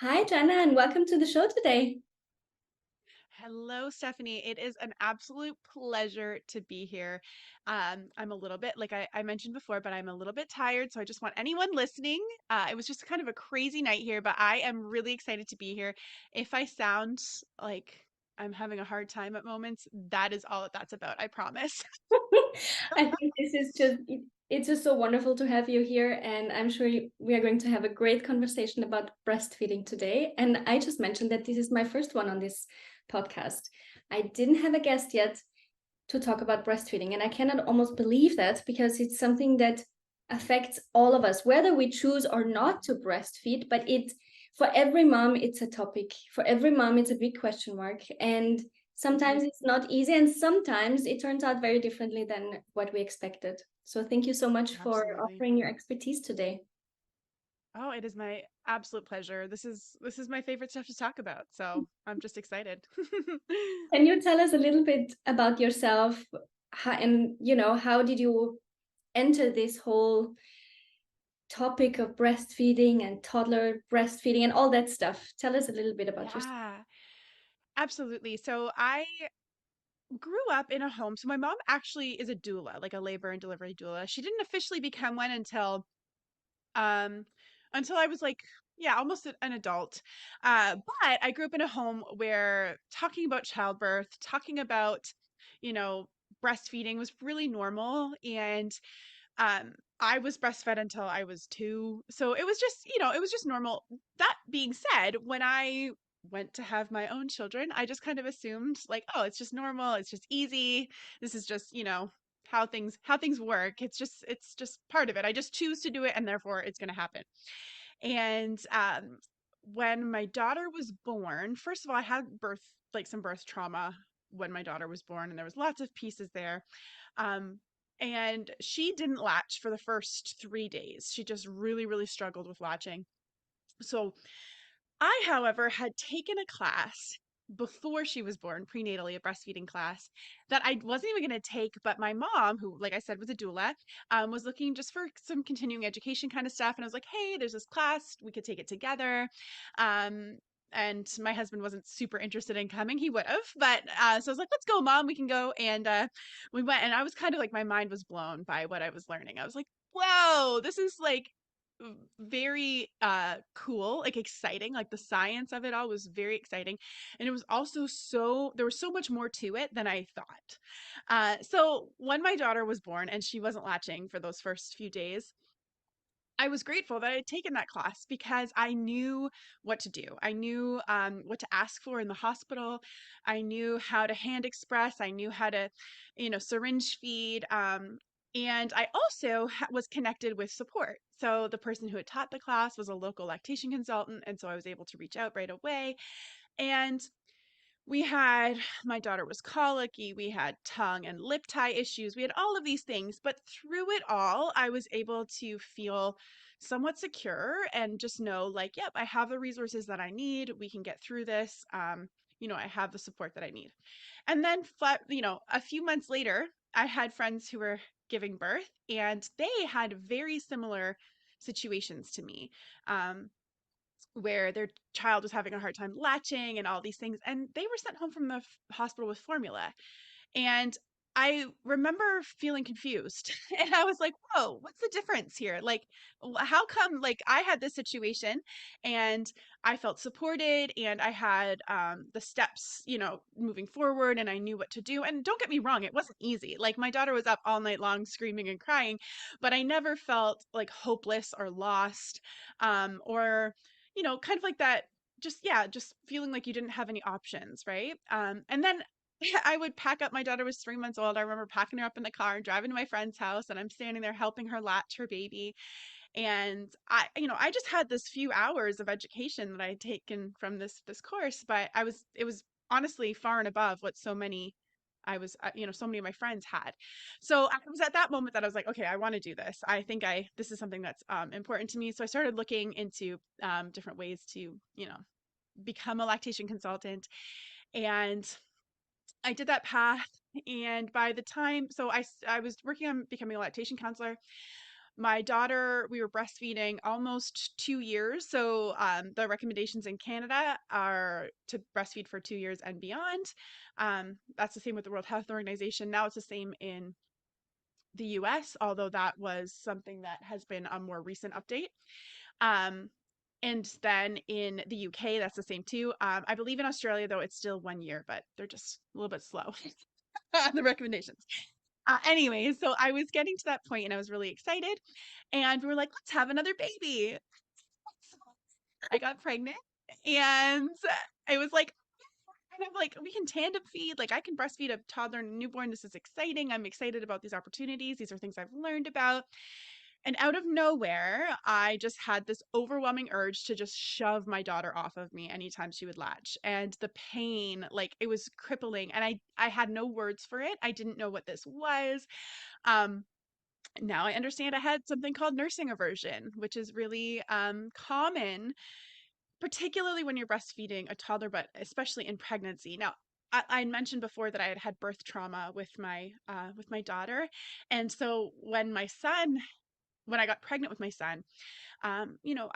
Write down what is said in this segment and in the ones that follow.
Hi, Jenna, and welcome to the show today. Hello, Stephanie. It is an absolute pleasure to be here. I'm a little bit, like I mentioned before, but I'm a little bit tired. So I just want anyone listening. It was just kind of a crazy night here, but I am really excited to be here. If I sound like I'm having a hard time at moments, that is all that that's about. I promise. I think this is it's just so wonderful to have you here, and I'm sure we are going to have a great conversation about breastfeeding today. And I just mentioned that this is my first one on this podcast. I didn't have a guest yet to talk about breastfeeding, and I cannot almost believe that because it's something that affects all of us, whether we choose or not to breastfeed. But it for every mom, it's a topic. For every mom, it's a big question mark, and Mhm. sometimes it's not easy, and sometimes it turns out very differently than what we expected. So thank you so much for Absolutely. offering your expertise today. Oh, it is my absolute pleasure. This is my favorite stuff to talk about, so I'm just excited. Can you tell us a little bit about yourself? And how did you enter this whole topic of breastfeeding and toddler breastfeeding and all that stuff? Tell us a little bit about yourself. Yeah. Absolutely. So I grew up in a home. So my mom actually is a doula, like a labor and delivery doula. She didn't officially become one um until I was like, yeah, almost an adult. But I grew up in a home where talking about childbirth, talking about, you know, breastfeeding was really normal. And I was breastfed until I was 2. So it was just, it was just normal. That being said, when I went to have my own children, I just kind of assumed like, oh, it's just normal, it's just easy. This is just, how things work. It's just part of it. I just choose to do it and therefore it's going to happen. And when my daughter was born, first of all, I had some birth trauma when my daughter was born, and there was lots of pieces there. Um, and she didn't latch for the first 3 days. She just really, really struggled with latching. So I, however, had taken a class before she was born, prenatally, a breastfeeding class that I wasn't even going to take. But my mom, who, like I said, was a doula, was looking just for some continuing education kind of stuff. And I was like, hey, there's this class. We could take it together. Um, and my husband wasn't super interested in coming. He would have, but so I was like, let's go, mom, we can go. And we went, and I was kind of like, my mind was blown by what I was learning. I was like, whoa, this is like very cool, like exciting. Like the science of it all was very exciting, and it was also there was so much more to it than I thought. So when my daughter was born and she wasn't latching for those first few days, I was grateful that I had taken that class because I knew what to do. I knew what to ask for in the hospital. I knew how to hand express. I knew how to, syringe feed. And I also was connected with support. So the person who had taught the class was a local lactation consultant. And so I was able to reach out right away. And my daughter was colicky, we had tongue and lip tie issues, we had all of these things, but through it all, I was able to feel somewhat secure and just know, like, yep, I have the resources that I need. We can get through this. I have the support that I need. And then, a few months later, I had friends who were giving birth and they had very similar situations to me. Um, where their child was having a hard time latching and all these things. And they were sent home from the hospital with formula. And I remember feeling confused. And I was like, whoa, what's the difference here? Like, how come, like, I had this situation and I felt supported and I had the steps, moving forward and I knew what to do. And don't get me wrong, it wasn't easy. Like, my daughter was up all night long screaming and crying, but I never felt like hopeless or lost, or kind of like that, just, yeah, just feeling like you didn't have any options, right? And then I would pack up. My daughter was 3 months old. I remember packing her up in the car and driving to my friend's house, and I'm standing there helping her latch her baby. And I just had this few hours of education that I had taken from this course, but it was honestly far and above what so many of my friends had. So I was at that moment that I was like, okay, I want to do this. I think this is something that's important to me. So I started looking into different ways to, become a lactation consultant. And I did that path. And by the time, so I was working on becoming a lactation counselor. My daughter, we were breastfeeding almost 2 years. So the recommendations in Canada are to breastfeed for 2 years and beyond. That's the same with the World Health Organization. Now it's the same in the US, although that was something that has been a more recent update. Um, and then in the UK, that's the same too. I believe in Australia, though, it's still 1 year, but they're just a little bit slow on the recommendations. Anyway, so I was getting to that point and I was really excited. And we were like, let's have another baby. I got pregnant and it was like, kind of like, we can tandem feed. Like, I can breastfeed a toddler and a newborn. This is exciting. I'm excited about these opportunities. These are things I've learned about. And out of nowhere, I just had this overwhelming urge to just shove my daughter off of me anytime she would latch. And the pain, like it was crippling. And I had no words for it. I didn't know what this was. Um, Now I understand I had something called nursing aversion, which is really common, particularly when you're breastfeeding a toddler, but especially in pregnancy. Now, I mentioned before that I had had birth trauma with my daughter, and so when I got pregnant with my son, I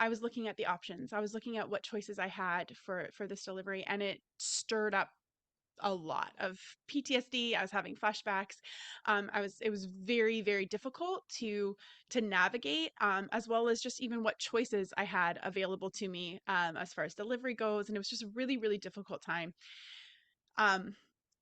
was looking at the options. I was looking at what choices I had for this delivery, and it stirred up a lot of PTSD. I was having flashbacks. It was very, very difficult to navigate, as well as just even what choices I had available to me as far as delivery goes. And it was just a really, really difficult time. Um,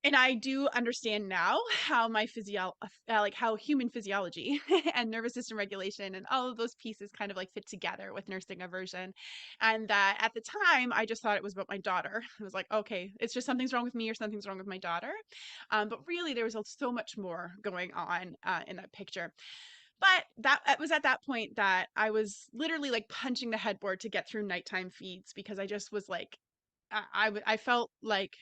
and I do understand now how like how human physiology and nervous system regulation and all of those pieces kind of like fit together with nursing aversion. And that at the time, I just thought it was about my daughter. I was like, okay, it's just something's wrong with me or something's wrong with my daughter. But really, there was so much more going on in that picture. But that it was at that point that I was literally like punching the headboard to get through nighttime feeds because I just was like, I felt like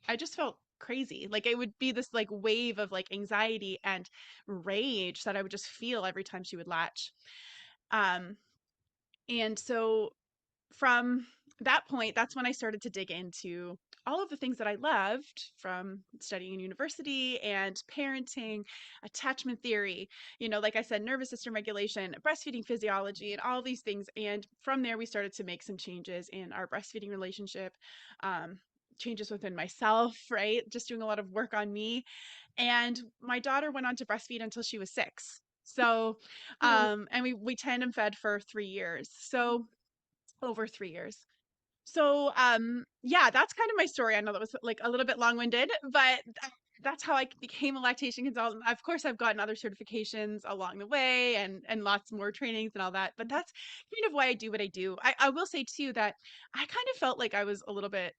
I just felt crazy. Like it would be this like wave of like anxiety and rage that I would just feel every time she would latch. Um, and so from that point, that's when I started to dig into all of the things that I loved from studying in university and parenting, attachment theory, like I said, nervous system regulation, breastfeeding physiology, and all these things. And from there, we started to make some changes in our breastfeeding relationship, changes within myself, right? Just doing a lot of work on me. And my daughter went on to breastfeed until she was 6. So, Oh, and we tandem fed for 3 years. So, over 3 years. So, yeah, that's kind of my story. I know that was like a little bit long-winded, but that's how I became a lactation consultant. Of course, I've gotten other certifications along the way and lots more trainings and all that, but that's kind of why I do what I do. I will say too that I kind of felt like I was a little bit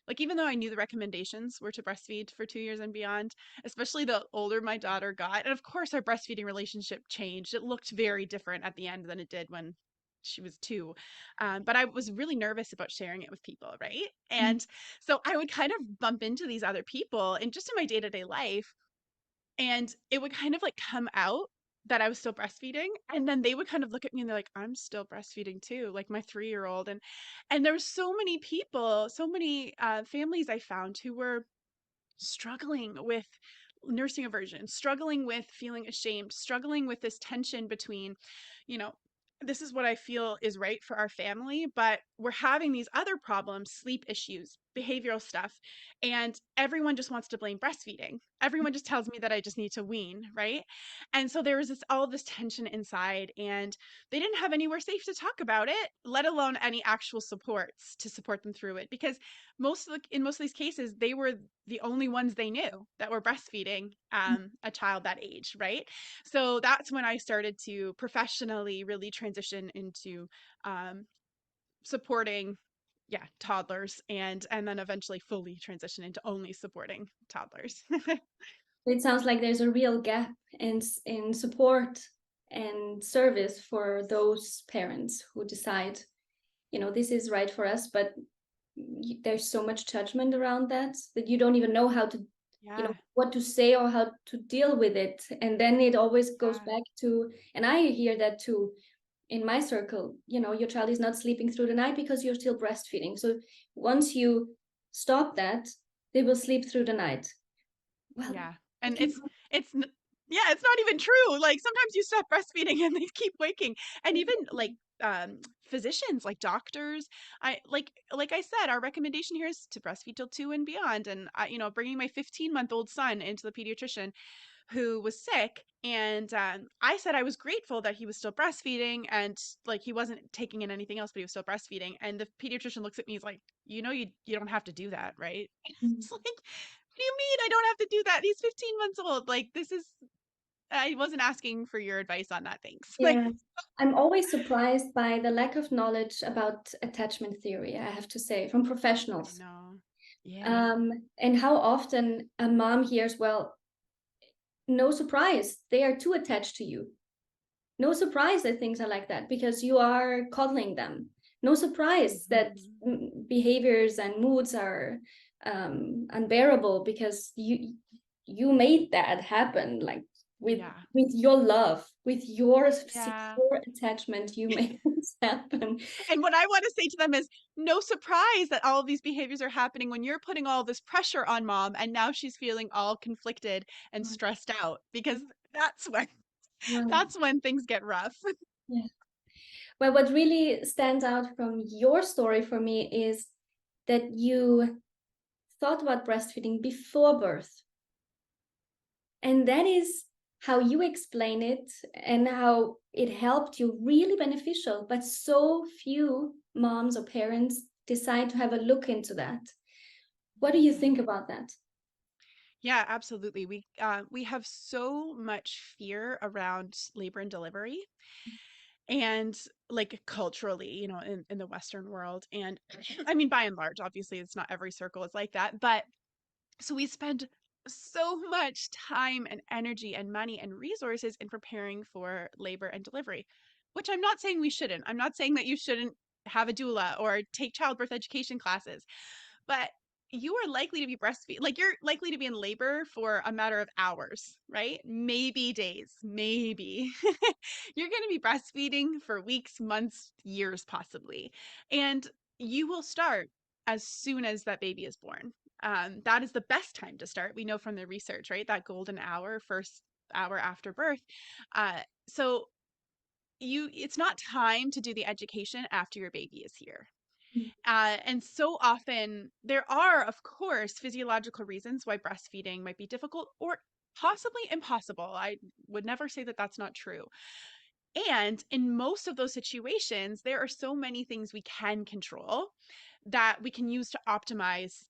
like even though I knew the recommendations were to breastfeed for 2 years and beyond, especially the older my daughter got, and of course our breastfeeding relationship changed. It looked very different at the end than it did when she was 2. But I was really nervous about sharing it with people, right? mm, And so I would kind of bump into these other people and just in my day-to-day life, and it would kind of like come out that I was still breastfeeding. And then they would kind of look at me and they're like, I'm still breastfeeding too, like my 3-year-old. And there were so many people, so many families I found who were struggling with nursing aversion, struggling with feeling ashamed, struggling with this tension between, you know, this is what I feel is right for our family, but we're having these other problems, sleep issues, behavioral stuff, and everyone just wants to blame breastfeeding. Everyone just tells me that I just need to wean, right? And so there was all of this tension inside, and they didn't have anywhere safe to talk about it, let alone any actual supports to support them through it. Because in most of these cases, they were the only ones they knew that were breastfeeding a child that age, right? So that's when I started to professionally really transition into um, supporting, yeah, toddlers, and then eventually fully transition into only supporting toddlers. it sounds like there's a real gap in support and service for those parents who decide, this is right for us, but there's so much judgment around that you don't even know how to, Yeah, what to say or how to deal with it. And then it always goes yeah, back to, and I hear that too in my circle, your child is not sleeping through the night because you're still breastfeeding. So once you stop that, they will sleep through the night. Well, yeah. it And can. it's Yeah, it's not even true. Like sometimes you stop breastfeeding and they keep waking. And even like physicians, like doctors, like I said, our recommendation here is to breastfeed till 2 and beyond. And I, bringing my 15-month-old son into the pediatrician who was sick, and I said I was grateful that he was still breastfeeding and like he wasn't taking in anything else, but he was still breastfeeding. And the pediatrician looks at me, he's like, you don't have to do that, right? Mm. It's like, what do you mean I don't have to do that? He's 15 months old. Like this is I wasn't asking for your advice on that. Thanks. Like, Yeah. I'm always surprised by the lack of knowledge about attachment theory, I have to say, from I professionals. know. Yeah. And how often a mom hears, well, no surprise, they are too attached to you. No surprise that things are like that because you are coddling them. No surprise that Mhm. behaviors and moods are unbearable because you made that happen, like with Yeah. with your love, with your Yeah. secure attachment, you made this happen. And what I want to say to them is no surprise that all of these behaviors are happening when you're putting all this pressure on mom and now she's feeling all conflicted and stressed out because that's when Right. that's when things get rough. Yeah. Well, what really stands out from your story for me is that you thought about breastfeeding before birth. And that is how you explain it and how it helped you really beneficial. But so few moms or parents decide to have a look into that. What do you think about that? Yeah, absolutely. We have so much fear around labor and delivery, and like culturally, in the Western world. And I mean, by and large, obviously, it's not every circle is like that, but so we spend so much time and energy and money and resources in preparing for labor and delivery, which I'm not saying we shouldn't. I'm not saying that you shouldn't have a doula or take childbirth education classes, but you are likely to be breastfeed, like you're likely to be in labor for a matter of hours, right? Maybe days, maybe. You're going to be breastfeeding for weeks, months, years, possibly. And you will start as soon as that baby is born. That is the best time to start. We know from the research, right? That golden hour, first hour after birth. So it's not time to do the education after your baby is here. And so often there are, of course, physiological reasons why breastfeeding might be difficult or possibly impossible. I would never say that that's not true. And in most of those situations, there are so many things we can control that we can use to optimize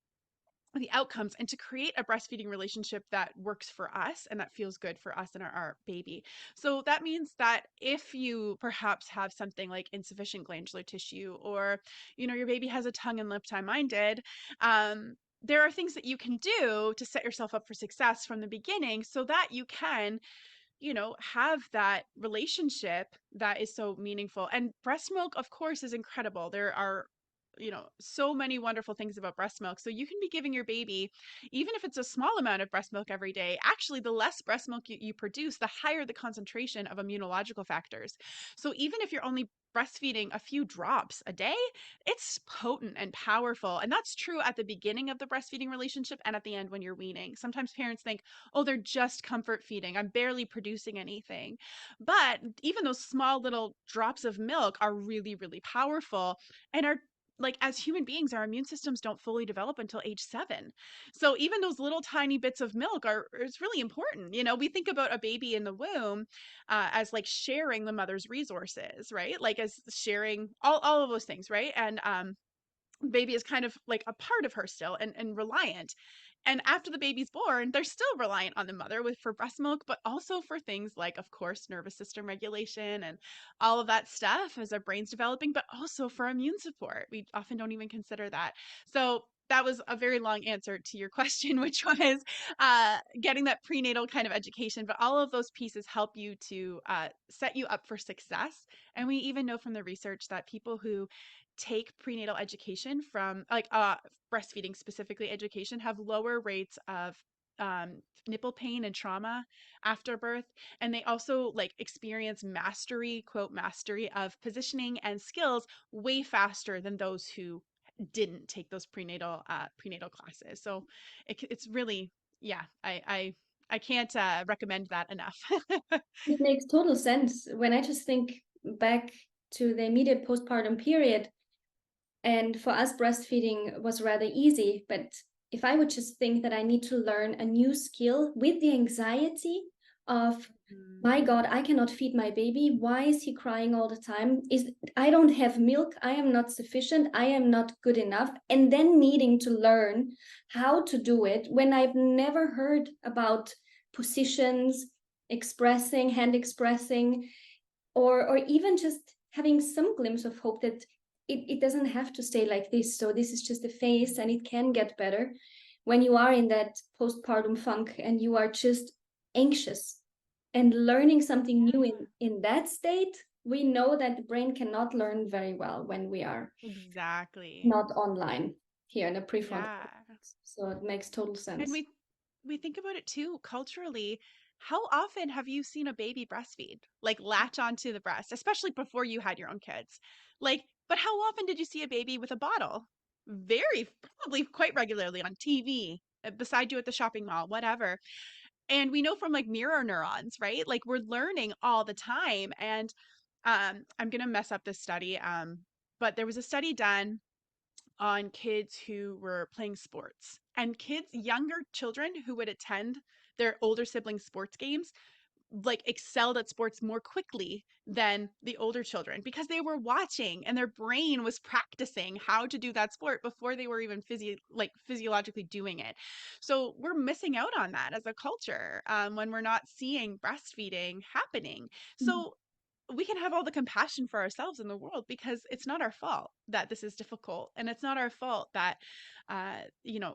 the outcomes and to create a breastfeeding relationship that works for us and that feels good for us and our baby. So that means that if you perhaps have something like insufficient glandular tissue, or your baby has a tongue and lip time, mine did, there are things that you can do to set yourself up for success from the beginning so that you can have that relationship that is so meaningful. And breast milk, of course, is incredible. There are, so many wonderful things about breast milk. So you can be giving your baby, even if it's a small amount of breast milk every day, actually, the less breast milk you produce, the higher the concentration of immunological factors. So even if you're only breastfeeding a few drops a day, it's potent and powerful. And that's true at the beginning of the breastfeeding relationship and at the end when you're weaning. Sometimes parents think, oh, they're just comfort feeding. I'm barely producing anything. But even those small little drops of milk are really, really powerful and are like, as human beings, our immune systems don't fully develop until age 7. So even those little tiny bits of milk it's really important. We think about a baby in the womb as like sharing the mother's resources, right? Like as sharing all of those things, right? And baby is kind of like a part of her still and reliant. And after the baby's born, they're still reliant on the mother for breast milk, but also for things like, of course, nervous system regulation and all of that stuff as our brain's developing, but also for immune support. We often don't even consider that. So that was a very long answer to your question, which was getting that prenatal kind of education. But all of those pieces help you to set you up for success. And we even know from the research that people who take prenatal education from like breastfeeding specifically education have lower rates of nipple pain and trauma after birth, and they also like experience mastery, quote mastery, of positioning and skills way faster than those who didn't take those prenatal classes. So it's really, yeah, I I can't recommend that enough. It makes total sense when I just think back to the immediate postpartum period. And for us, breastfeeding was rather easy. But if I would just think that I need to learn a new skill with the anxiety of, Mhm. my God, I cannot feed my baby. Why is he crying all the time? Is I don't have milk. I am not sufficient. I am not good enough. And then needing to learn how to do it when I've never heard about positions, expressing, hand expressing, or even just having some glimpse of hope that it doesn't have to stay like this. So this is just a phase and it can get better. When you are in that postpartum funk and you are just anxious and learning something new in that state, we know that the brain cannot learn very well when we are Exactly. not online here in a prefrontal Yeah. cortex. So it makes total And sense. we think about it too culturally. How often have you seen a baby breastfeed? Like latch onto the breast, especially before you had your own kids. Like, but how often did you see a baby with a bottle? Very probably quite regularly on TV, beside you at the shopping mall, whatever. And we know from like mirror neurons, right? Like we're learning all the time. And I'm gonna mess up this study. But there was a study done on kids who were playing sports, and kids, younger children who would attend their older siblings sports games, like excelled at sports more quickly than the older children because they were watching and their brain was practicing how to do that sport before they were even physiologically doing it. So we're missing out on that as a culture, when we're not seeing breastfeeding happening. So we can have all the compassion for ourselves in the world because it's not our fault that this is difficult, and it's not our fault that uh, you know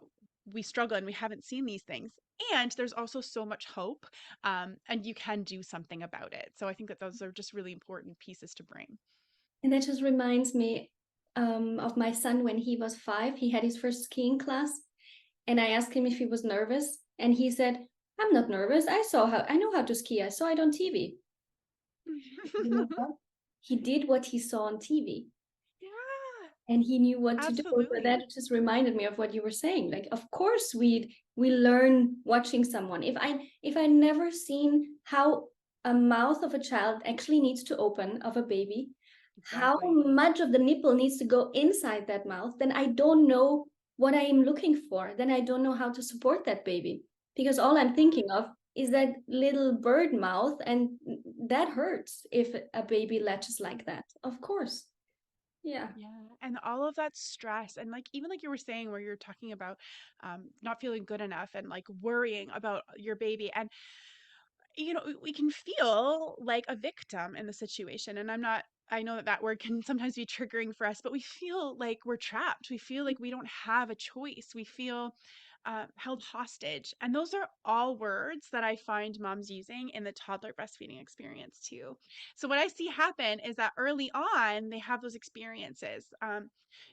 we struggle and we haven't seen these things. And there's also so much hope, and you can do something about it. So I think that those are just really important pieces to bring. And that just reminds me of my son when he was 5. He had his first skiing class, and I asked him if he was nervous, and he said, "I'm not nervous. I know how to ski. I saw it on TV." You know what? He did what he saw on TV, Yeah, and he knew what to do. But absolutely. that just reminded me of what you were saying. Like, of course, we learn watching someone. If I never seen how a mouth of a child actually needs to open of a baby, how Exactly. much of the nipple needs to go inside that mouth, then I don't know what I am looking for. Then I don't know how to support that baby because all I'm Yeah. thinking of is that little bird mouth, and that hurts if a baby latches like that. Of course. Yeah. Yeah, and all of that stress, and like even like you were saying, where you're talking about not feeling good enough and like worrying about your baby, and we can feel like a victim in the situation. And I know that that word can sometimes be triggering for us, but we feel like we're trapped. We feel like we don't have a choice. We feel held hostage. And those are all words that I find moms using in the toddler breastfeeding experience too. So what I see happen is that early on, they have those experiences,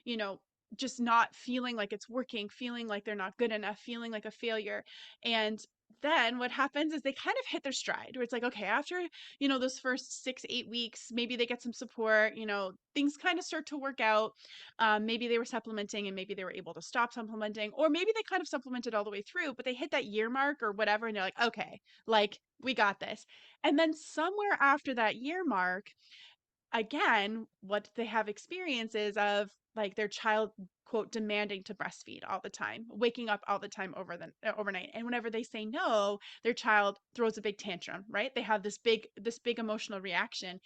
you know, just not feeling like it's working, feeling like they're not good enough, feeling like a failure. And then what happens is they kind of hit their stride, where it's like, okay, after those first 6 8 weeks, maybe they get some support, things kind of start to work out. Maybe they were supplementing and maybe they were able to stop supplementing, or maybe they kind of supplemented all the way through, but they hit that year mark or whatever, and they're like, okay, like we got this. And then somewhere after that year mark, again, what they have experiences of, like their child, quote, demanding to breastfeed all the time, waking up all the time overnight. And whenever they say no, their child throws a big tantrum, right? They have this big emotional reaction.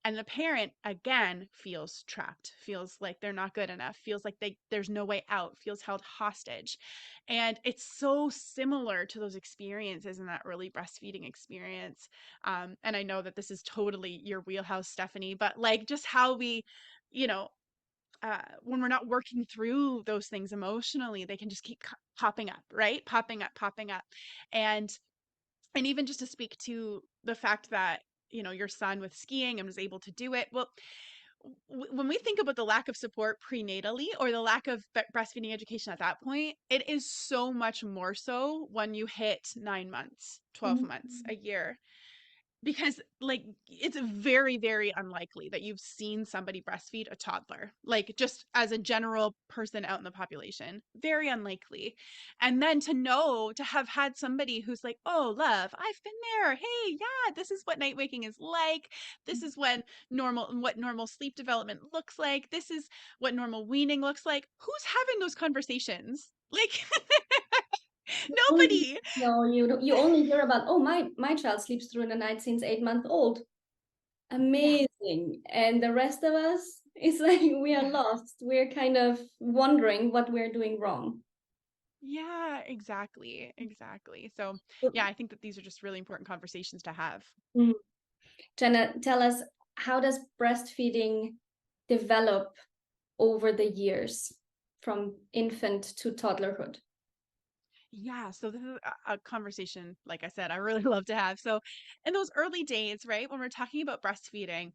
And the parent again feels trapped, feels like they're not good enough, feels like there's no way out, feels held hostage. And it's so similar to those experiences in that early breastfeeding experience. And I know that this is totally your wheelhouse, Stephanie, but like just how we, you know when we're not working through those things emotionally, they can just keep popping up, right? Popping up. And and even just to speak to the fact that your son with skiing and was able to do it, well, when we think about the lack of support prenatally or the lack of breastfeeding education at that point, it is so much more so when you hit 9 months, 12 months, Mhm. a year, because like it's very, very unlikely that you've seen somebody breastfeed a toddler, like just as a general person out in the population. Very unlikely. And then to know, to have had somebody who's like, oh, love, I've been there. Hey, yeah, this is what night waking is like. This is what normal sleep development looks like. This is what normal weaning looks like. Who's having those conversations? Like, nobody. No, you only hear about, oh, my child sleeps through the night since 8 months old. Yeah. Amazing. And the rest of us, it's like we are Yeah. lost. We're kind of wondering what we're doing wrong. Yeah, exactly. Exactly. So, yeah, I think that these are just really important conversations to have. Mm. Jenna, tell us, how does breastfeeding develop over the years from infant to toddlerhood? Yeah, so this is a conversation, like I said, I really love to have. So, in those early days, right, when we're talking about breastfeeding,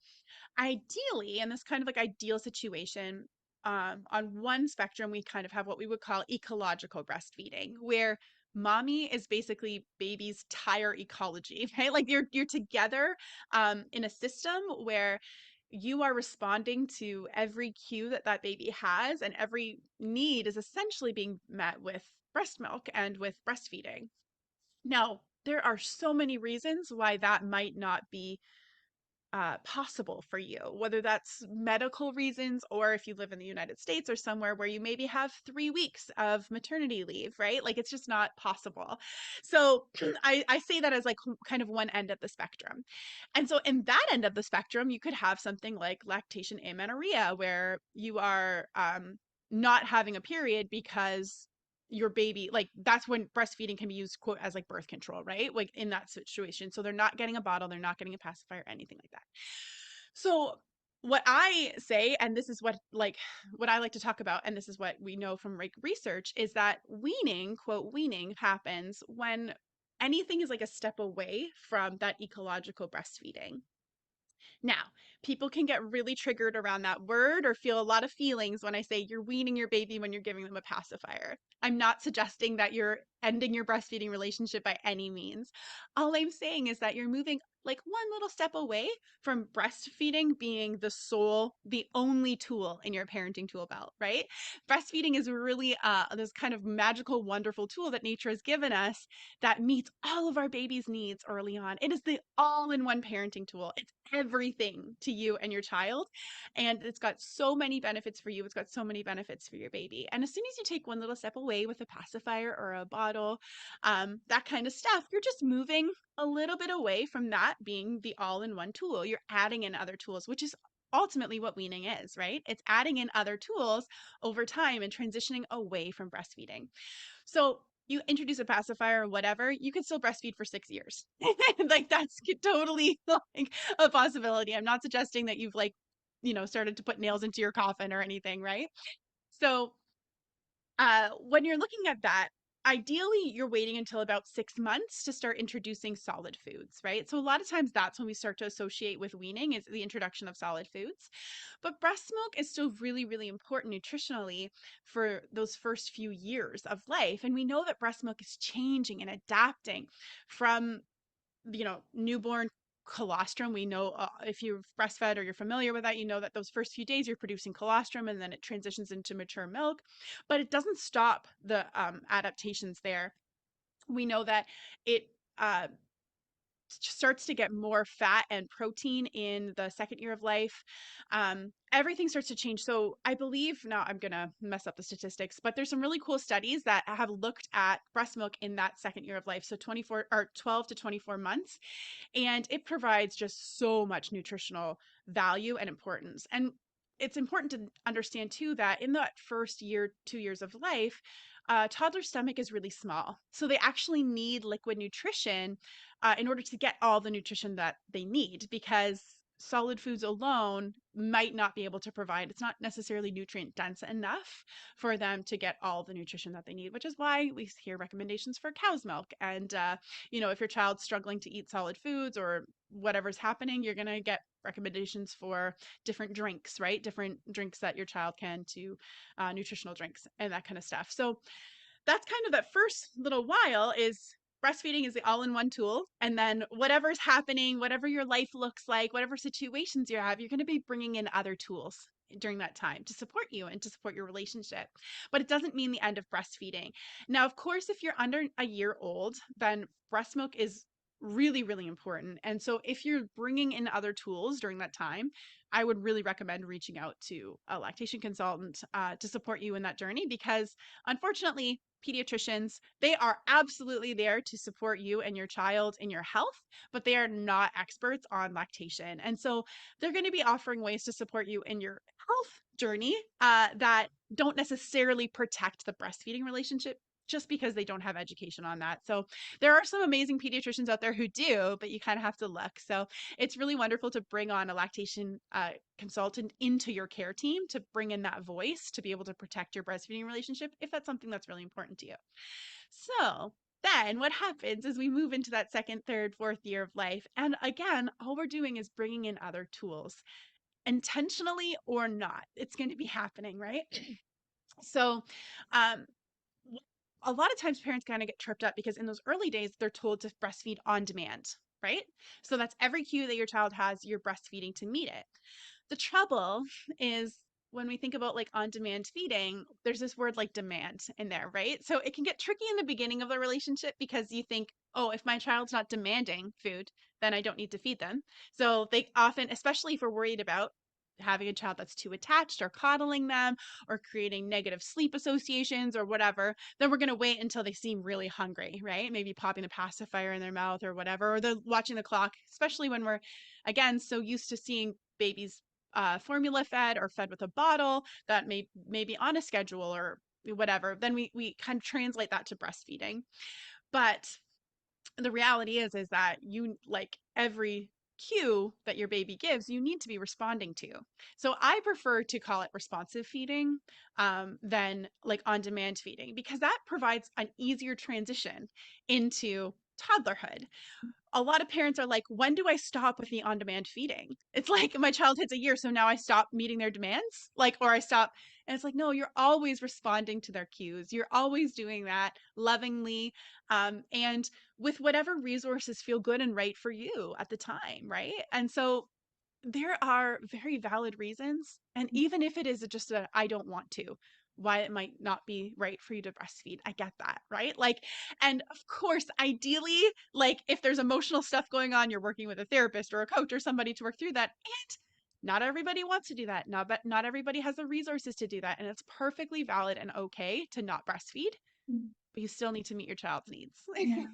ideally, in this kind of like ideal situation, on one spectrum, we kind of have what we would call ecological breastfeeding, where mommy is basically baby's entire ecology, right? Like you're together in a system where you are responding to every cue that that baby has, and every need is essentially being met with breast milk and with breastfeeding. Now, there are so many reasons why that might not be possible for you, whether that's medical reasons or if you live in the United States or somewhere where you maybe have 3 weeks of maternity leave, right? Like it's just not possible. So I say that as like kind of one end of the spectrum. And so in that end of the spectrum, you could have something like lactation amenorrhea, where you are not having a period because your baby, like that's when breastfeeding can be used quote as like birth control, right? Like in that situation, so they're not getting a bottle, they're not getting a pacifier, anything like that. So what I say, and this is what I like to talk about, and this is what we know from like research, is that weaning, quote weaning, happens when anything is like a step away from that ecological breastfeeding. Now, people can get really triggered around that word or feel a lot of feelings when I say you're weaning your baby when you're giving them a pacifier. I'm not suggesting that you're ending your breastfeeding relationship by any means. All I'm saying is that you're moving like one little step away from breastfeeding being the only tool in your parenting tool belt, right? Breastfeeding is really this kind of magical, wonderful tool that nature has given us that meets all of our baby's needs early on. It is the all in one parenting tool. It's everything to you and your child. And it's got so many benefits for you. It's got so many benefits for your baby. And as soon as you take one little step away with a pacifier or a bottle, that kind of stuff, you're just moving a little bit away from that being the all in one tool. You're adding in other tools, which is ultimately what weaning is, right? It's adding in other tools over time and transitioning away from breastfeeding. So you introduce a pacifier or whatever, you can still breastfeed for 6 years. Like that's totally like a possibility. I'm not suggesting that you've like, started to put nails into your coffin or anything, right? So when you're looking at that, ideally you're waiting until about 6 months to start introducing solid foods, right? So a lot of times that's when we start to associate with weaning is the introduction of solid foods. But breast milk is still really, really important nutritionally for those first few years of life. And we know that breast milk is changing and adapting from newborn colostrum. We know if you've breastfed or you're familiar with that, you know that those first few days you're producing colostrum and then it transitions into mature milk, but it doesn't stop the adaptations there. We know that it starts to get more fat and protein in the second year of life. Everything starts to change. So I believe, now I'm going to mess up the statistics, but there's some really cool studies that have looked at breast milk in that second year of life. So 24 or 12 to 24 months. And it provides just so much nutritional value and importance. And it's important to understand too that in that first year, 2 years of life, toddler's stomach is really small. So they actually need liquid nutrition in order to get all the nutrition that they need, because solid foods alone might not be able to provide. It's not necessarily nutrient dense enough for them to get all the nutrition that they need, which is why we hear recommendations for cow's milk. And, if your child's struggling to eat solid foods or whatever's happening, you're going to get recommendations for different drinks, right? Different drinks that your child can to nutritional drinks and that kind of stuff. So that's kind of that first little while is breastfeeding is the all-in-one tool. And then whatever's happening, whatever your life looks like, whatever situations you have, you're going to be bringing in other tools during that time to support you and to support your relationship. But it doesn't mean the end of breastfeeding. Now, of course, if you're under a year old, then breast milk is really, really important. And so if you're bringing in other tools during that time, I would really recommend reaching out to a lactation consultant to support you in that journey, because unfortunately, pediatricians, they are absolutely there to support you and your child in your health, but they are not experts on lactation. And so they're going to be offering ways to support you in your health journey that don't necessarily protect the breastfeeding relationship, just because they don't have education on that. So there are some amazing pediatricians out there who do, but you kind of have to look. So it's really wonderful to bring on a lactation consultant into your care team to bring in that voice to be able to protect your breastfeeding relationship if that's something that's really important to you. So then what happens is we move into that second, third, fourth year of life. And again, all we're doing is bringing in other tools, intentionally or not. It's going to be happening, right? So, um, a lot of times parents kind of get tripped up because in those early days, they're told to breastfeed on demand, right? So that's every cue that your child has, you're breastfeeding to meet it. The trouble is when we think about like on demand feeding, there's this word like demand in there, right? So it can get tricky in the beginning of the relationship because you think, oh, if my child's not demanding food, then I don't need to feed them. So they often, especially if we're worried about having a child that's too attached or coddling them or creating negative sleep associations or whatever, then we're going to wait until they seem really hungry, right? Maybe popping the pacifier in their mouth or whatever, or they're watching the clock, especially when we're, again, so used to seeing babies formula fed or fed with a bottle that may be on a schedule or whatever. Then we kind of translate that to breastfeeding. But the reality is that you, like every cue that your baby gives, you need to be responding to. So I prefer to call it responsive feeding than like on demand feeding, because that provides an easier transition into toddlerhood. A lot of parents are like, when do I stop with the on demand feeding? It's like my child hits a year, so now I stop meeting their demands, like, or I stop. And it's like, no, you're always responding to their cues. You're always doing that lovingly, and with whatever resources feel good and right for you at the time, right? And so there are very valid reasons. And even if it is just a I don't want to, why it might not be right for you to breastfeed. I get that, right? Like, and of course, ideally, like if there's emotional stuff going on, you're working with a therapist or a coach or somebody to work through that. And not everybody wants to do that. Not everybody has the resources to do that. And it's perfectly valid and okay to not breastfeed, but you still need to meet your child's needs. Yeah.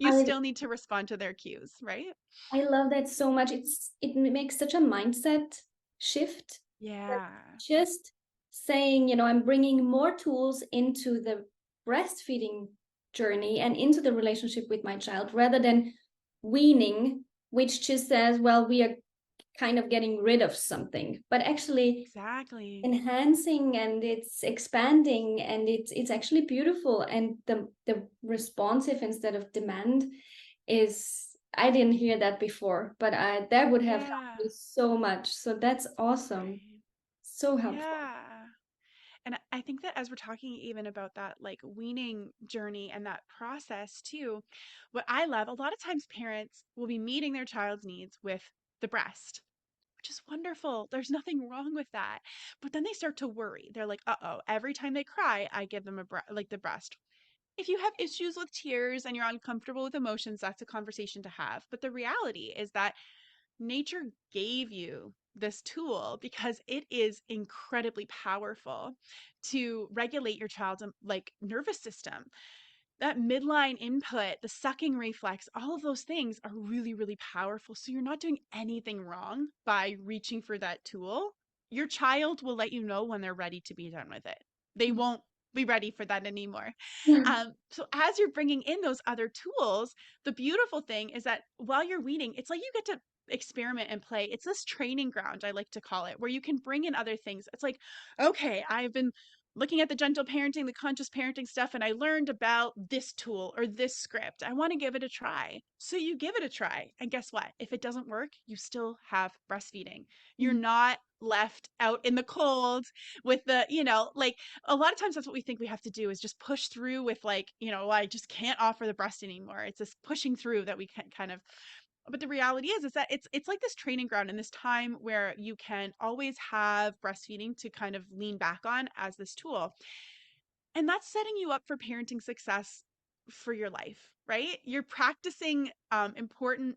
You I still need to respond to their cues, right? I love that so much. It makes such a mindset shift. That Yeah. just saying, I'm bringing more tools into the breastfeeding journey and into the relationship with my child rather than weaning, which just says, well, we are kind of getting rid of something, but actually Exactly. enhancing, and it's expanding, and it's actually beautiful. And the responsive instead of demand is, I didn't hear that before, but that would have helped Yeah. me so much. So that's awesome. Right. So helpful. Yeah. And I think that as we're talking even about that like weaning journey and that process too, what I love, a lot of times parents will be meeting their child's needs with the breast, which is wonderful. There's nothing wrong with that. But then they start to worry. They're like, "Uh-oh, every time they cry, I give them like the breast." If you have issues with tears and you're uncomfortable with emotions, that's a conversation to have. But the reality is that nature gave you this tool because it is incredibly powerful to regulate your child's like nervous system. That midline input, the sucking reflex, all of those things are really, really powerful. So you're not doing anything wrong by reaching for that tool. Your child will let you know when they're ready to be done with it. They won't be ready for that anymore. So as you're bringing in those other tools, the beautiful thing is that while you're weaning, it's like you get to experiment and play. It's this training ground, I like to call it, where you can bring in other things. It's like, okay, I've been looking at the gentle parenting, the conscious parenting stuff, and I learned about this tool or this script. I want to give it a try. So you give it a try. And guess what? If it doesn't work, you still have breastfeeding. You're Mm. not left out in the cold with the, like a lot of times that's what we think we have to do is just push through with like, I just can't offer the breast anymore. It's this pushing through that we can kind of, but the reality is that it's like this training ground and this time where you can always have breastfeeding to kind of lean back on as this tool. And that's setting you up for parenting success for your life, right? You're practicing important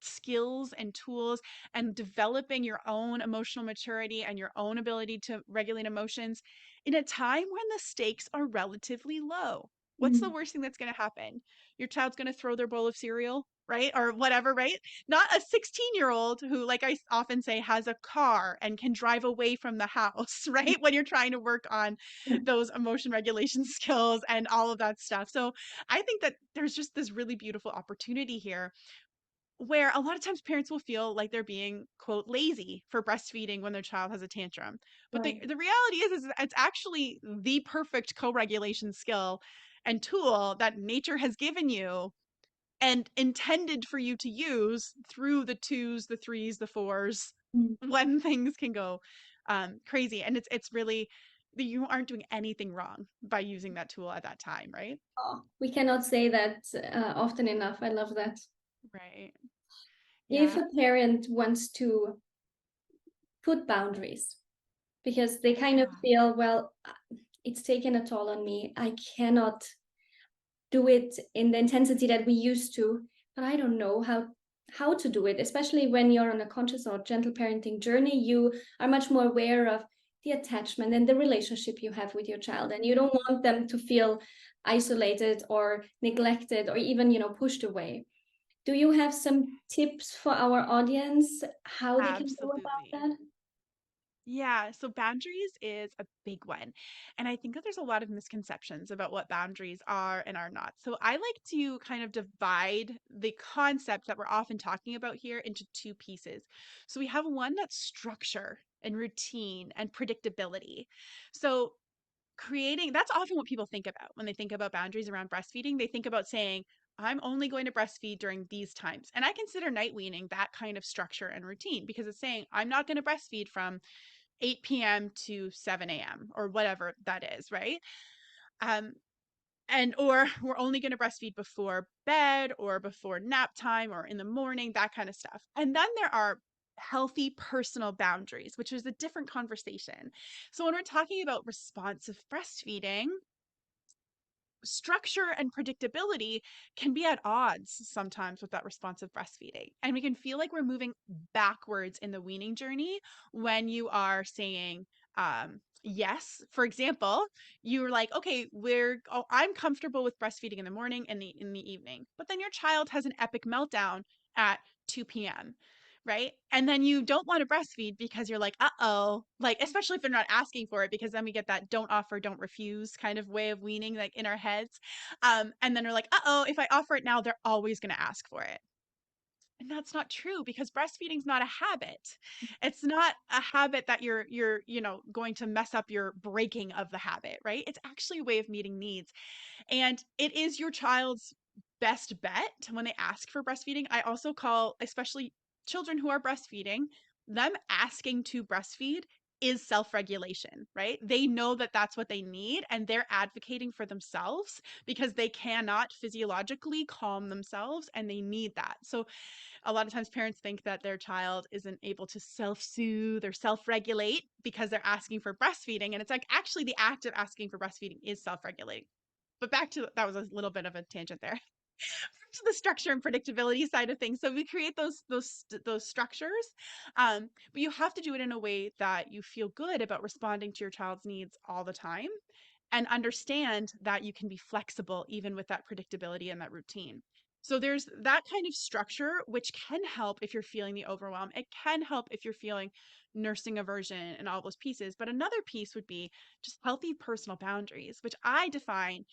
skills and tools and developing your own emotional maturity and your own ability to regulate emotions in a time when the stakes are relatively low. What's the Mm. worst thing that's going to happen? Your child's going to throw their bowl of cereal, right? Or whatever, right? Not a 16-year-old who, like I often say, has a car and can drive away from the house, right? When you're trying to work on those emotion regulation skills and all of that stuff. So I think that there's just this really beautiful opportunity here where a lot of times parents will feel like they're being quote lazy for breastfeeding when their child has a tantrum. But Right. the reality is it's actually the perfect co-regulation skill and tool that nature has given you and intended for you to use through the twos, the threes, the fours, Mm. when things can go crazy. And it's really you aren't doing anything wrong by using that tool at that time, right? Oh, we cannot say that often enough. I love that. Right. If Yeah. a parent wants to put boundaries because they kind of Yeah. feel, well, it's taken a toll on me. I cannot do it in the intensity that we used to, but I don't know how to do it, especially when you're on a conscious or gentle parenting journey. You are much more aware of the attachment and the relationship you have with your child, and you don't Mhm. want them to feel isolated or neglected or even, pushed away. Do you have some tips for our audience how they can go about Absolutely. that? Yeah, so boundaries is a big one. And I think that there's a lot of misconceptions about what boundaries are and are not. So I like to kind of divide the concept that we're often talking about here into two pieces. So we have one that's structure and routine and predictability. So creating that's often what people think about when they think about boundaries around breastfeeding. They think about saying, I'm only going to breastfeed during these times. And I consider night weaning that kind of structure and routine because it's saying, I'm not going to breastfeed from 8 p.m. to 7 a.m. or whatever that is, right? Um, and or we're only going to breastfeed before bed or before nap time or in the morning, that kind of stuff. And then there are healthy personal boundaries, which is a different conversation. So when we're talking about responsive breastfeeding, structure and predictability can be at odds sometimes with that responsive breastfeeding. And we can feel like we're moving backwards in the weaning journey when you are saying, yes. For example, you're like, okay, I'm comfortable with breastfeeding in the morning and in the evening. But then your child has an epic meltdown at 2 p.m. Right. And then you don't want to breastfeed because you're like, uh-oh, like, especially if they're not asking for it, because then we get that don't offer, don't refuse kind of way of weaning, like in our heads. And then we're like, uh-oh, if I offer it now, they're always going to ask for it. And that's not true because breastfeeding is not a habit. It's not a habit that you're, going to mess up your breaking of the habit, right? It's actually a way of meeting needs. And it is your child's best bet when they ask for breastfeeding. I also call, especially children who are breastfeeding, them asking to breastfeed is self regulation, right? They know that that's what they need and they're advocating for themselves because they cannot physiologically calm themselves and they need that. So, a lot of times parents think that their child isn't able to self soothe or self regulate because they're asking for breastfeeding. And it's like actually the act of asking for breastfeeding is self regulating. But back to that was a little bit of a tangent there. To the structure and predictability side of things. So we create those structures, but you have to do it in a way that you feel good about responding to your child's needs all the time, and understand that you can be flexible even with that predictability and that routine. So there's that kind of structure, which can help if you're feeling the overwhelm. It can help if you're feeling nursing aversion and all those pieces. But another piece would be just healthy personal boundaries, which I define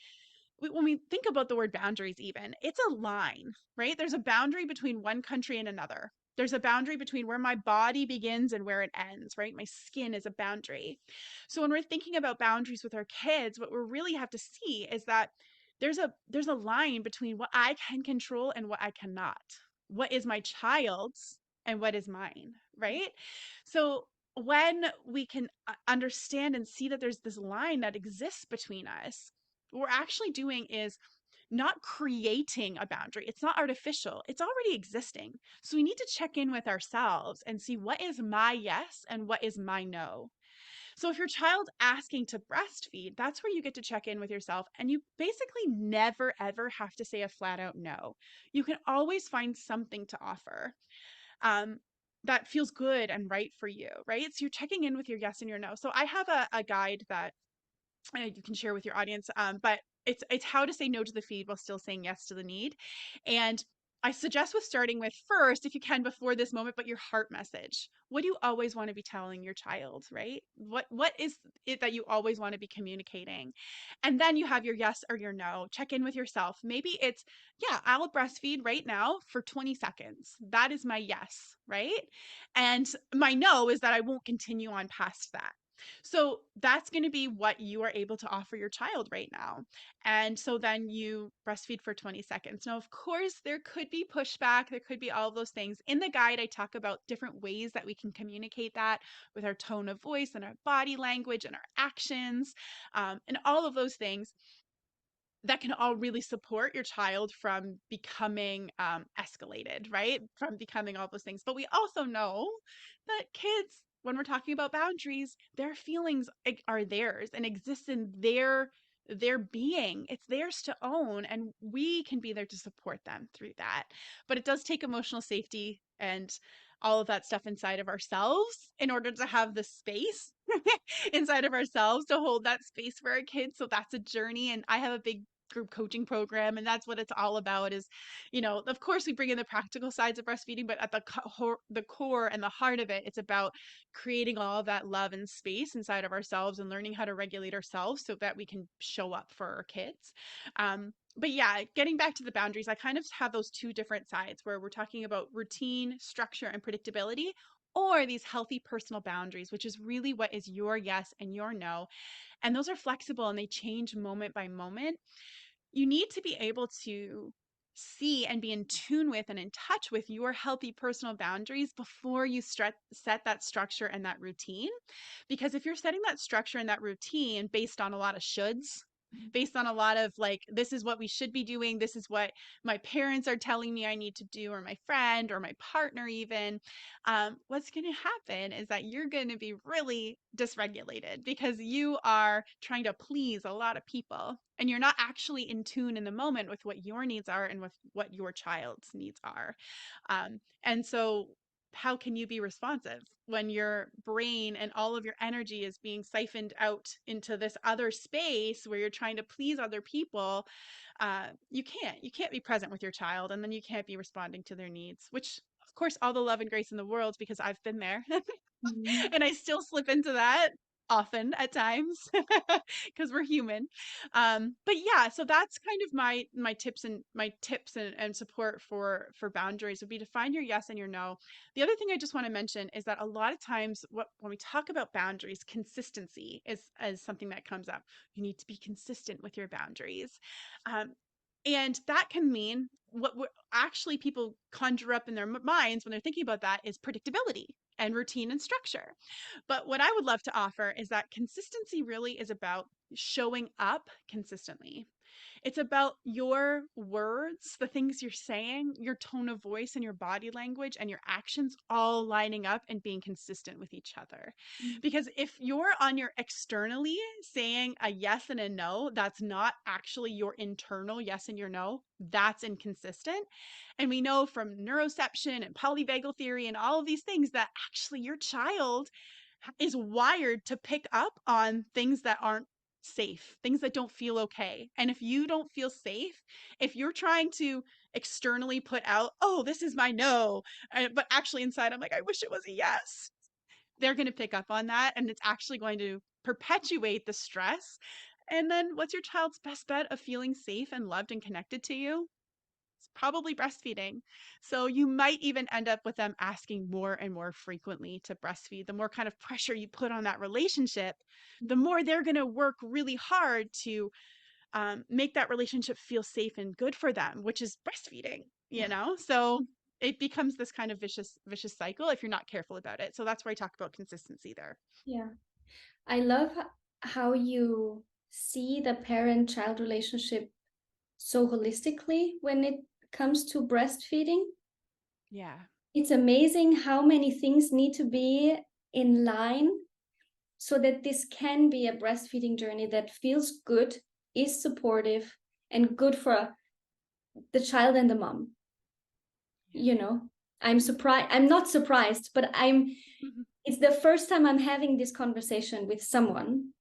when we think about the word boundaries, even, it's a line, right? There's a boundary between one country and another. There's a boundary between where my body begins and where it ends, right? My skin is a boundary. So when we're thinking about boundaries with our kids, what we really have to see is that there's a line between what I can control and what I cannot. What is my child's and what is mine, right? So when we can understand and see that there's this line that exists between us, what we're actually doing is not creating a boundary. It's not artificial, it's already existing. So we need to check in with ourselves and see what is my yes and what is my no. So if your child's asking to breastfeed, that's where you get to check in with yourself. And you basically never, ever have to say a flat out no. You can always find something to offer um, that feels good and right for you, right? So you're checking in with your yes and your no. So I have a guide that you can share with your audience. But it's how to say no to the feed while still saying yes to the need. And I suggest with starting with first, if you can, before this moment, but your heart message. What do you always want to be telling your child, right? What is it that you always want to be communicating? And then you have your yes or your no. Check in with yourself. Maybe it's, yeah, I'll breastfeed right now for 20 seconds. That is my yes, right? And my no is that I won't continue on past that. So that's going to be what you are able to offer your child right now. And so then you breastfeed for 20 seconds. Now, of course, there could be pushback, there could be all of those things. In the guide, I talk about different ways that we can communicate that with our tone of voice and our body language and our actions, and all of those things that can all really support your child from becoming escalated, right? From becoming all those things. But we also know that kids, when we're talking about boundaries, their feelings are theirs and exist in their being. It's theirs to own, and we can be there to support them through that. But it does take emotional safety and all of that stuff inside of ourselves in order to have the space inside of ourselves to hold that space for our kids. So that's a journey. And I have a big group coaching program, and that's what it's all about is, of course we bring in the practical sides of breastfeeding, but at the core and the heart of it, it's about creating all of that love and space inside of ourselves and learning how to regulate ourselves so that we can show up for our kids. But yeah, getting back to the boundaries, I kind of have those two different sides where we're talking about routine, structure, and predictability, or these healthy personal boundaries, which is really what is your yes and your no. And those are flexible and they change moment by moment. You need to be able to see and be in tune with and in touch with your healthy personal boundaries before you set that structure and that routine. Because if you're setting that structure and that routine based on a lot of shoulds, based on a lot of like, this is what we should be doing, this is what my parents are telling me I need to do, or my friend or my partner, even, what's going to happen is that you're going to be really dysregulated because you are trying to please a lot of people and you're not actually in tune in the moment with what your needs are and with what your child's needs are. And so how can you be responsive when your brain and all of your energy is being siphoned out into this other space where you're trying to please other people? You can't be present with your child, and then you can't be responding to their needs, which of course all the love and grace in the world, because I've been there. Mhm. And I still slip into that often at times because we're human. But yeah, so that's kind of my tips and support for boundaries would be to find your yes and your no. The other thing I just want to mention is that a lot of times when we talk about boundaries, consistency is something that comes up. You need to be consistent with your boundaries. Um, and that can mean what actually people conjure up in their minds when they're thinking about that is predictability and routine and structure. But what I would love to offer is that consistency really is about showing up consistently. It's about your words, the things you're saying, your tone of voice and your body language and your actions all lining up and being consistent with each other. Because if you're on your externally saying a yes and a no, that's not actually your internal yes and your no, that's inconsistent. And we know from neuroception and polyvagal theory and all of these things that actually your child is wired to pick up on things that aren't safe, things that don't feel okay. And if you don't feel safe, if you're trying to externally put out, oh, this is my no, but actually inside, I'm like, I wish it was a yes, they're going to pick up on that. And it's actually going to perpetuate the stress. And then what's your child's best bet of feeling safe and loved and connected to you? It's probably breastfeeding. So you might even end up with them asking more and more frequently to breastfeed. The more kind of pressure you put on that relationship, the more they're going to work really hard to make that relationship feel safe and good for them, which is breastfeeding, you Yeah. know? So it becomes this kind of vicious cycle if you're not careful about it. So that's where I talk about consistency there. Yeah. I love how you see the parent-child relationship so holistically when it comes to breastfeeding. Yeah. It's amazing how many things need to be in line so that this can be a breastfeeding journey that feels good, is supportive, and good for the child and the mom. You know, I'm not surprised, but it's the first time I'm having this conversation with someone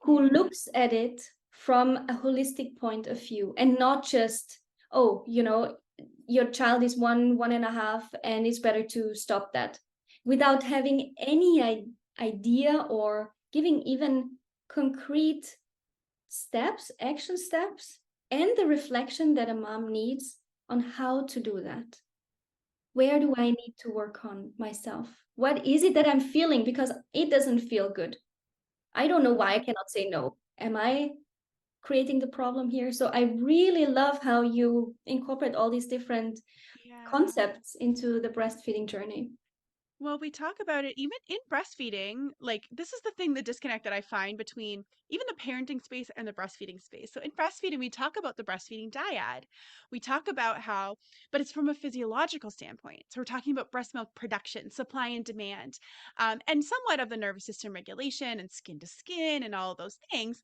who Yeah. looks at it from a holistic point of view and not just, oh, your child is 1.5 and it's better to stop that, without having any idea or giving even concrete steps, action steps, and the reflection that a mom needs on how to do that. Where do I need to work on myself? What is it that I'm feeling? Because it doesn't feel good. I don't know why I cannot say no. Am I creating the problem here? So I really love how you incorporate all these different Yeah. concepts into the breastfeeding journey. Well, we talk about it even in breastfeeding. Like, this is the thing, the disconnect that I find between even the parenting space and the breastfeeding space. So, in breastfeeding, we talk about the breastfeeding dyad. We talk about how, but it's from a physiological standpoint. So, we're talking about breast milk production, supply and demand, and somewhat of the nervous system regulation and skin to skin and all of those things.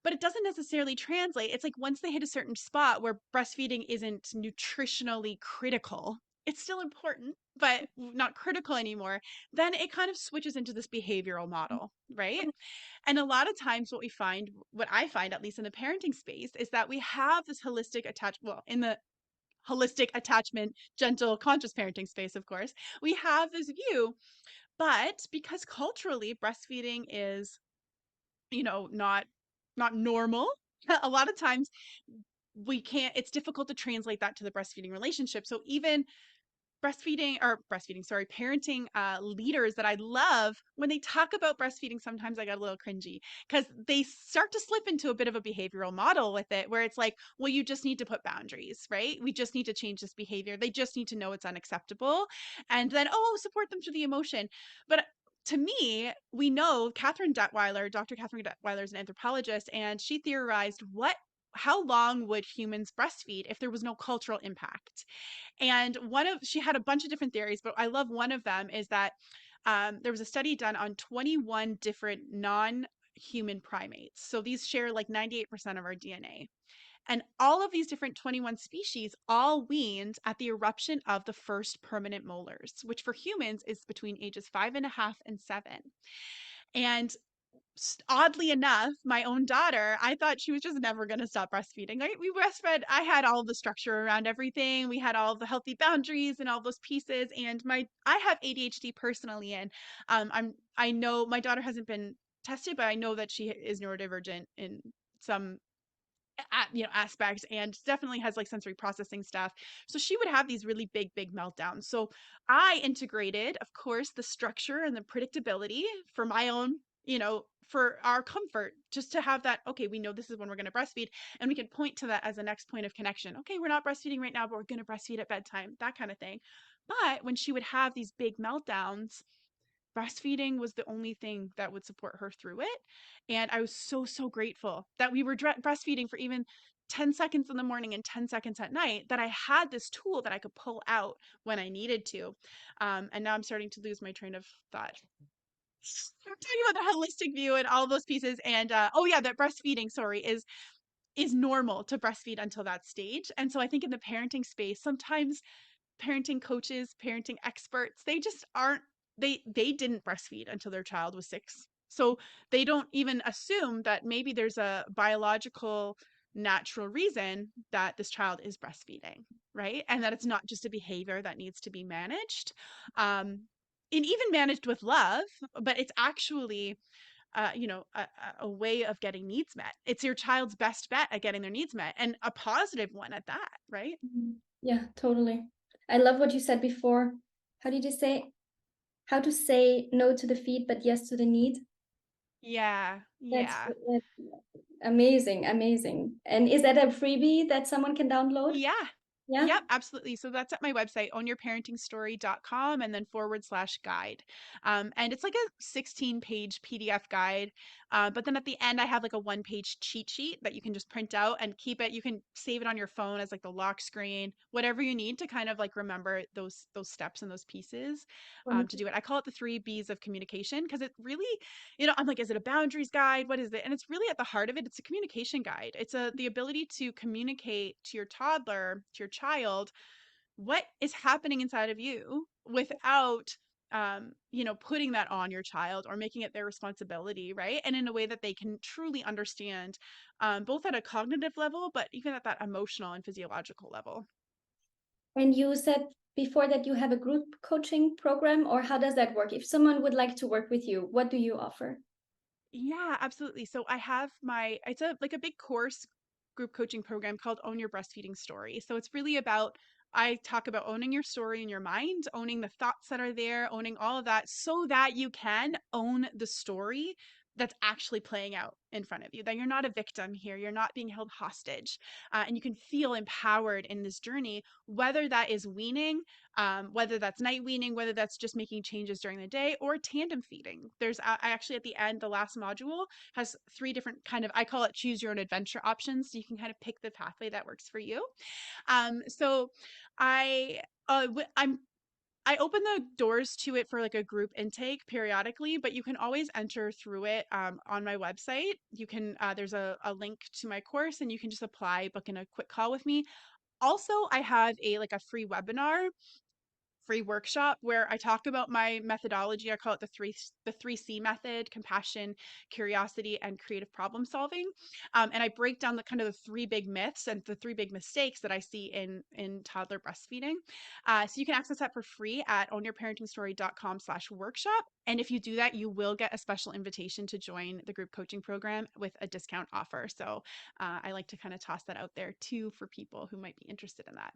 But it doesn't necessarily translate. It's like once they hit a certain spot where breastfeeding isn't nutritionally critical, it's still important, but not critical anymore, then it kind of switches into this behavioral model, right? And a lot of times what we find, what I find at least in the parenting space, is that we have this holistic attachment, well, in the holistic attachment, gentle, conscious parenting space, of course, we have this view, but because culturally breastfeeding is, not normal, a lot of times we can't, it's difficult to translate that to the breastfeeding relationship. So even breastfeeding, parenting leaders that I love, when they talk about breastfeeding, sometimes I get a little cringy because they start to slip into a bit of a behavioral model with it where it's like, well, you just need to put boundaries, right? We just need to change this behavior. They just need to know it's unacceptable. And then, oh, support them through the emotion. But to me, we know Dr. Catherine Detweiler is an anthropologist, and she theorized how long would humans breastfeed if there was no cultural impact? And she had a bunch of different theories, but I love one of them is that there was a study done on 21 different non-human primates. So these share like 98% of our DNA. And all of these different 21 species all weaned at the eruption of the first permanent molars, which for humans is between ages 5.5 and 7. And oddly enough, my own daughter, I thought she was just never going to stop breastfeeding. We breastfed. I had all the structure around everything. We had all the healthy boundaries and all those pieces. And I have ADHD personally, and I know my daughter hasn't been tested, but I know that she is neurodivergent in some aspects, and definitely has like sensory processing stuff. So she would have these really big meltdowns. So I integrated, of course, the structure and the predictability for my own, for our comfort, just to have that, okay, we know this is when we're going to breastfeed, and we can point to that as a next point of connection. Okay, we're not breastfeeding right now, but we're going to breastfeed at bedtime, that kind of thing. But when she would have these big meltdowns, breastfeeding was the only thing that would support her through it. And I was so grateful that we were breastfeeding for even 10 seconds in the morning and 10 seconds at night, that I had this tool that I could pull out when I needed to. And now I'm starting to lose my train of thought. I'm talking about the holistic view and all those pieces. And oh yeah, that breastfeeding, sorry, is normal to breastfeed until that stage. And so I think in the parenting space, sometimes parenting coaches, parenting experts, they just aren't, they didn't breastfeed until their child was 6. So they don't even assume that maybe there's a biological natural reason that this child is breastfeeding, right? And that it's not just a behavior that needs to be managed. And even managed with love, but it's actually a way of getting needs met. It's your child's best bet at getting their needs met, and a positive one at that, right? Yeah, totally. I love what you said before. How did you say? How to say no to the feed, but yes to the need? Yeah, yeah. That's amazing, amazing. And is that a freebie that someone can download? Yeah. Yeah. Yep, absolutely. So that's at my website, ownyourparentingstory.com, and then /guide. And it's like a 16-page PDF guide. But then at the end, I have like a 1-page cheat sheet that you can just print out and keep it. You can save it on your phone as like the lock screen, whatever you need to kind of like remember those steps and those pieces to Wonderful. do it. I call it the 3 B's of communication because it really, I'm like, is it a boundaries guide? What is it? And it's really at the heart of it, it's a communication guide. It's the ability to communicate to your toddler, to your child, what is happening inside of you without putting that on your child or making it their responsibility, right? And in a way that they can truly understand, both at a cognitive level, but even at that emotional and physiological level. And you said before that you have a group coaching program, or how does that work? If someone would like to work with you, what do you offer? Yeah, absolutely. So I have it's a like a big course group coaching program called Own Your Breastfeeding Story. So it's really about, I talk about owning your story in your mind, owning the thoughts that are there, owning all of that so that you can own the story that's actually playing out in front of you, that you're not a victim here, you're not being held hostage, and you can feel empowered in this journey, whether that is weaning, whether that's night weaning, whether that's just making changes during the day, or tandem feeding. I actually, at the end, the last module has 3 different kind of, I call it choose your own adventure options. So you can kind of pick the pathway that works for you. So I, I open the doors to it for like a group intake periodically, but you can always enter through it on my website. You can, there's a link to my course and you can just apply, book in a quick call with me. Also, I have a free webinar, free workshop where I talk about my methodology. I call it the 3C method: compassion, curiosity, and creative problem solving. And I break down the kind of the 3 big myths and the 3 big mistakes that I see in toddler breastfeeding. So you can access that for free at ownyourparentingstory.com/workshop. And if you do that, you will get a special invitation to join the group coaching program with a discount offer. So I like to kind of toss that out there too for people who might be interested in that.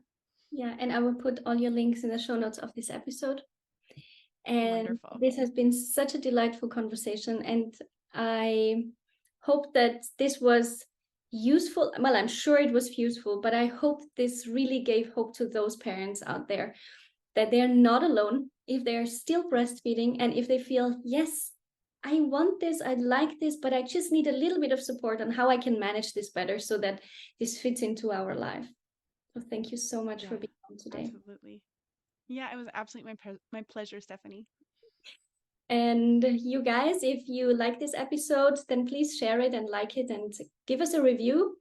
Yeah, and I will put all your links in the show notes of this episode. And Wonderful. this has been such a delightful conversation. And I hope that this was useful. Well, I'm sure it was useful, but I hope this really gave hope to those parents out there that they're not alone if they're still breastfeeding and if they feel, yes, I want this, I like this, but I just need a little bit of support on how I can manage this better so that this fits into our life. So thank you so much for Yeah, being on today. absolutely. Yeah, it was absolutely my pleasure, Stephanie. And you guys, if you like this episode, then please share it and like it and give us a review.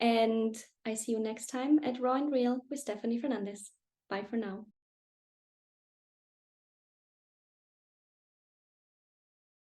And I see you next time at Raw and Real with Stephanie Fernandez. Bye for now.